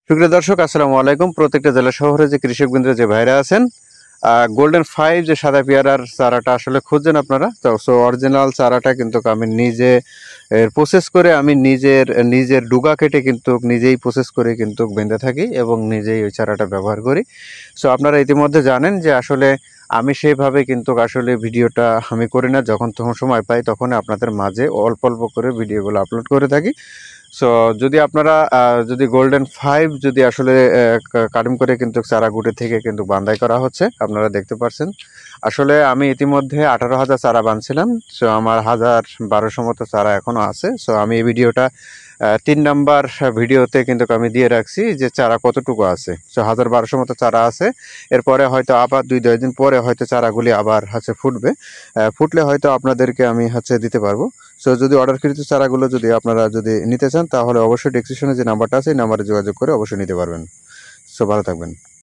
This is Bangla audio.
সুপ্রিয় দর্শক, আসসালামু আলাইকুম। প্রত্যেকটা জেলা শহরে যে কৃষকবৃন্দ যে ভাইরা আছেন, গোল্ডেন 5 যে সাদা পেয়ারার চারাটা আসলে খুঁজছেন আপনারা, তো অরিজিনাল চারাটা কিন্তু আমি নিজে প্রসেস করে, আমি নিজের ডুগা কেটে কিন্তু নিজেই প্রসেস করে কিন্তু বেঁধে থাকি এবং নিজেই ওই চারাটা ব্যবহার করি। সো আপনারা ইতিমধ্যে জানেন যে আসলে আমি সেইভাবে কিন্তু আসলে ভিডিওটা আমি করি না, যখন তখন সময় পাই তখন আপনাদের মাঝে অল্প অল্প করে ভিডিওগুলো আপলোড করে থাকি। সো যদি আপনারা যদি গোল্ডেন 5 যদি আসলে কাটিং করে কিন্তু চারা গুটি থেকে কিন্তু বান্ধাই করা হচ্ছে, আপনারা দেখতে পাচ্ছেন। আসলে আমি ইতিমধ্যে 18,000 চারা বানছিলাম। সো আমার 1,1200 মতো চারা এখনও আছে। সো আমি এই ভিডিওটা 3 নাম্বার ভিডিওতে কিন্তু আমি দিয়ে রাখছি যে চারা কতটুকু আছে। সো 1,1200 মতো চারা আছে। এরপরে হয়তো আবার 2-2 দিন পরে হয়তো চারাগুলি আবার ফুটবে। ফুটলে হয়তো আপনাদেরকে আমি দিতে পারবো। সো যদি অর্ডারকৃত চারাগুলো যদি আপনারা যদি নিতে চান, তাহলে অবশ্যই ডেসক্রিপশনে যে নাম্বারটা আছে এই নাম্বারে যোগাযোগ করে অবশ্যই নিতে পারবেন। সো ভালো থাকবেন।